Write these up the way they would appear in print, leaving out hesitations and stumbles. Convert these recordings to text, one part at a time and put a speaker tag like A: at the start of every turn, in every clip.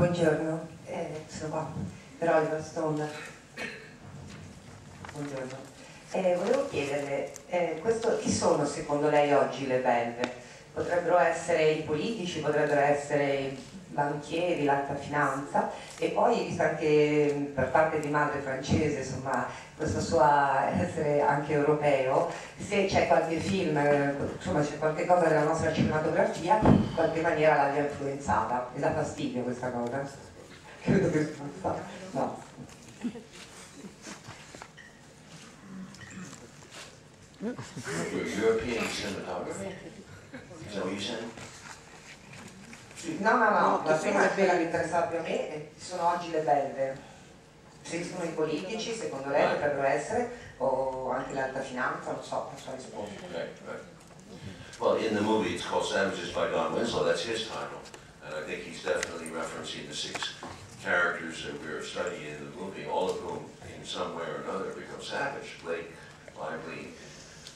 A: Buongiorno, sono qua, per Oliver Stone. Buongiorno. Volevo chiederle, chi sono secondo lei oggi le belve? Potrebbero essere i politici, potrebbero essere i banchieri, l'alta finanza, e poi, visto anche per parte di madre francese, insomma, questo suo essere anche europeo, se c'è qualche film, insomma c'è qualche cosa della nostra cinematografia che in qualche maniera l'abbia influenzata. Mi dà fastidio questa cosa? Credo che sbuffa. No.
B: European cinematography? Is that what you're saying?
A: No, la prima è quella che interessava più a me, e sono oggi le belve. Se sono i politici, secondo lei potrebbero essere, o anche l'alta finanza, non so rispondere.
B: Right. Well, in the movie it's called Savages by Don Winslow, that's his title. And I think he's definitely referencing the 6 characters that we're studying in the movie, all of whom in some way or another become savage. Blake Lively,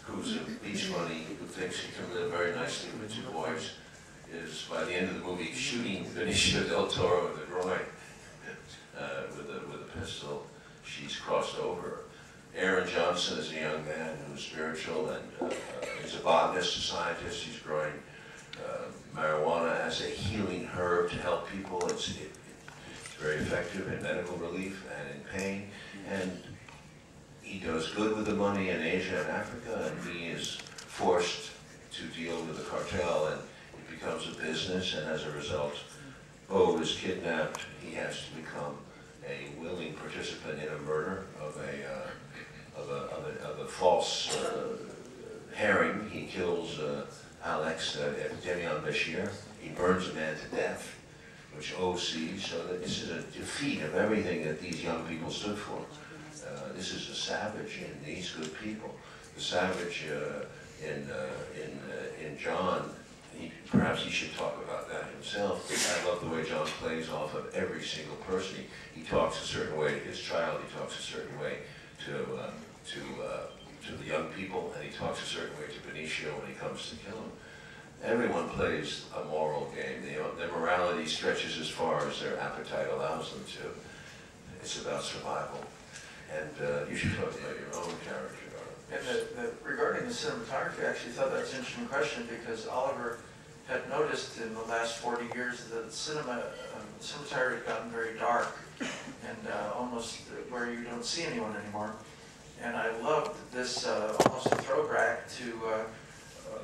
B: who's a beach bunny who thinks he can live very nicely with 2 boys, is by the end of the movie shooting Benicio del Toro in the groin with a pistol. She's crossed over. Aaron Johnson is a young man who's spiritual and he's a botanist, a scientist. He's growing marijuana as a healing herb to help people. It's very effective in medical relief and in pain. And he does good with the money in Asia and Africa, and he is forced to deal with the cartel, and it becomes a business, and as a result, Bo is kidnapped. He has to become a willing participant in a murder of a false herring. He kills Alex Demian Bashir. He burns a man to death, which O sees. So that this is a defeat of everything that these young people stood for. This is a savage in these good people. The savage in John, perhaps he should talk about that himself. I love the way John plays off of every single person. He talks a certain way to his child, he talks a certain way to the young people, and he talks a certain way to Benicio when he comes to kill him. Everyone plays a moral game. Their morality stretches as far as their appetite allows them to. It's about survival. And you should talk about your own character.
C: And regarding the cinematography, I actually thought that's an interesting question, because Oliver had noticed in the last 40 years that cinematography had gotten very dark and almost where you don't see anyone anymore. And I loved this almost a throwback to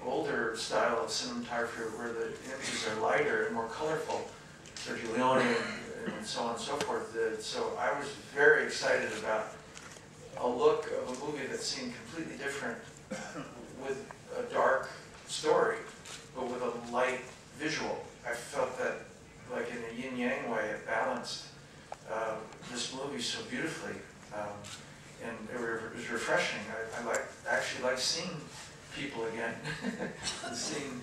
C: older style of cinematography where the images are lighter and more colorful, Sergio Leone and so on and so forth. So I was very excited about a look of a movie that seemed completely different with a dark story, but with a light visual. I felt that, like in a yin-yang way, it balanced this movie so beautifully, and it was refreshing. I actually like seeing people again, and seeing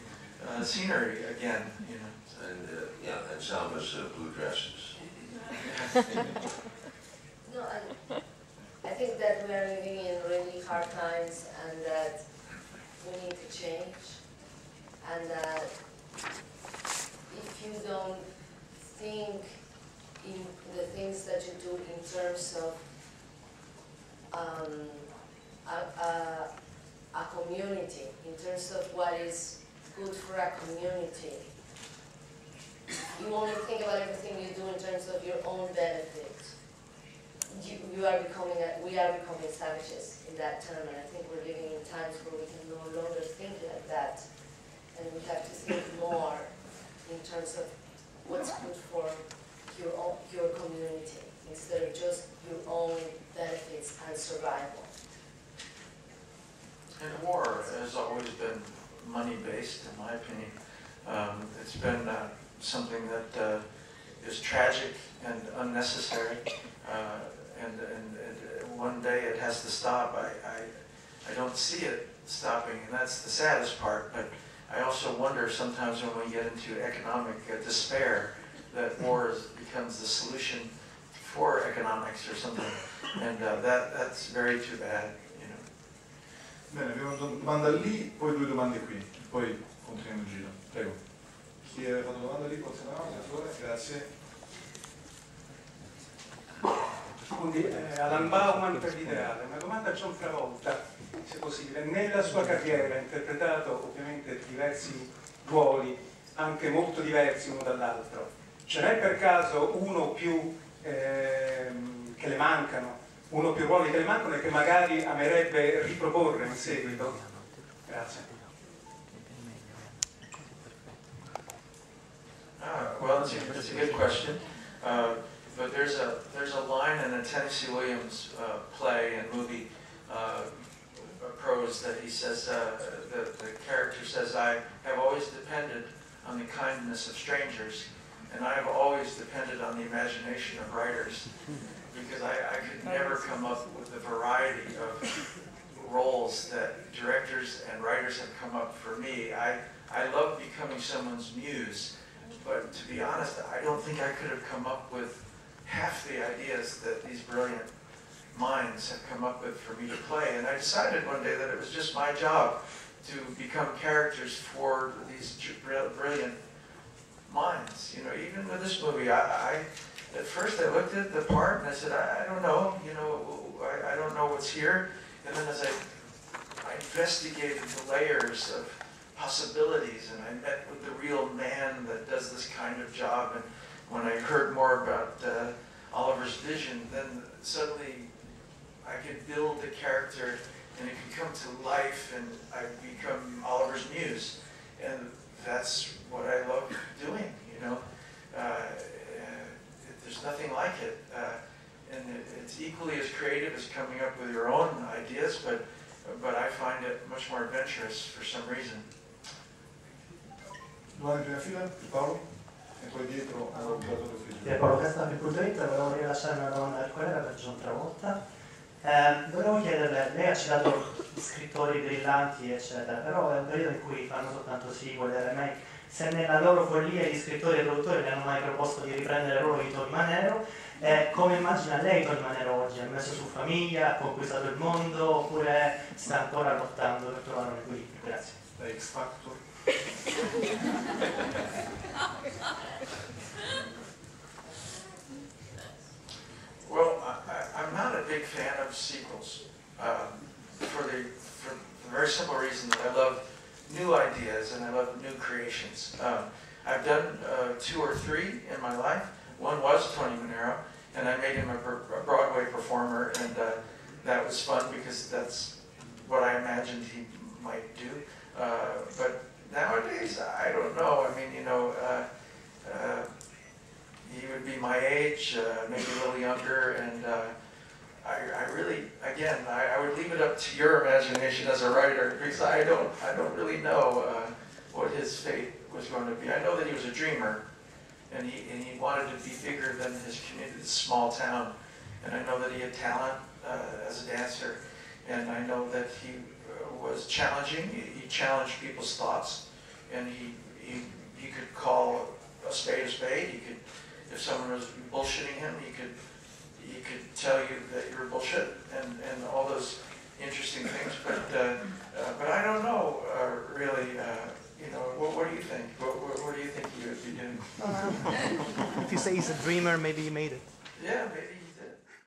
C: scenery again, you know.
B: And and Salma's blue dresses.
D: No, I think that we are living in really hard times, and that we need to change, and that if you don't think in the things that you do in terms of a community, in terms of what is good for a community, you only think about everything you do in terms of your own benefit. We are becoming savages in that term, and I think we're living in times where we can no longer think like that, and we have to think more in terms of what's good for your community, instead of just your own benefits and survival.
C: And war has always been money-based, in my opinion. It's been something that is tragic and unnecessary. And one day it has to stop. I don't see it stopping, and that's the saddest part. But I also wonder sometimes when we get into economic despair that war becomes the solution for economics or something, and that's very too bad, you know.
E: Bene, abbiamo una domanda lì, poi 2 domande qui, poi continuiamo il giro. Prego. Chi ha fatto domanda lì, può tenere? Grazie.
F: Alan Bauman per l'ideale, una domanda a John Travolta, se possibile. Nella sua carriera ha interpretato ovviamente diversi ruoli, anche molto diversi uno dall'altro. Ce n'è per caso uno o più che le mancano, uno o più ruoli che le mancano e che magari amerebbe riproporre in seguito? Grazie.
C: Well, it's a good question. But there's a line in a Tennessee Williams play and movie, prose, that he says, the character says, I have always depended on the kindness of strangers, and I have always depended on the imagination of writers, because I could never come up with the variety of roles that directors and writers have come up for me. I love becoming someone's muse, but to be honest, I don't think I could have come up with half the ideas that these brilliant minds have come up with for me to play. And I decided one day that it was just my job to become characters for these brilliant minds. You know, even with this movie, at first I looked at the part and I said, I don't know, you know, I don't know what's here. And then as I investigated the layers of possibilities, and I met with the real man that does this kind of job, and when I heard more about Oliver's vision, then suddenly I could build the character and it could come to life, and I become Oliver's muse. And that's what I love doing, you know. There's nothing like it. And it's equally as creative as coming up with your own ideas, but I find it much more adventurous for some reason.
E: Domanda in prima fila, Paolo, e poi dietro all'operatore ufficiale.
G: Paolo Castro.it, volevo rilasciare una domanda al collega per John Travolta. Volevo chiederle, lei ha citato scrittori brillanti eccetera, però è un periodo in cui fanno soltanto sequel e remake. Se nella loro follia gli scrittori e produttori le hanno mai proposto di riprendere il ruolo di Tony Manero, come immagina lei Tony Manero oggi? Ha messo su famiglia, ha conquistato il mondo, oppure sta ancora lottando per trovare un equilibrio? Grazie.
E: Da X Factor.
C: Well, I'm not a big fan of sequels for the very simple reason that I love new ideas and I love new creations. I've done 2 or 3 in my life. One was Tony Manero, and I made him a Broadway performer, and that was fun because that's what I imagined he might do. But nowadays, I don't know. I mean, you know, he would be my age, maybe a little younger, and I really, again, I would leave it up to your imagination as a writer, because I don't really know what his fate was going to be. I know that he was a dreamer, and he wanted to be bigger than his community, this small town, and I know that he had talent as a dancer, and I know that he was challenging. He challenged people's thoughts, and he could call a spade a spade. He could, if someone was bullshitting him, he could tell you that you're bullshit, and all those interesting things. But I don't know really. You know, what do you think? What do you think he would be doing?
G: If you say he's a dreamer, maybe he made it.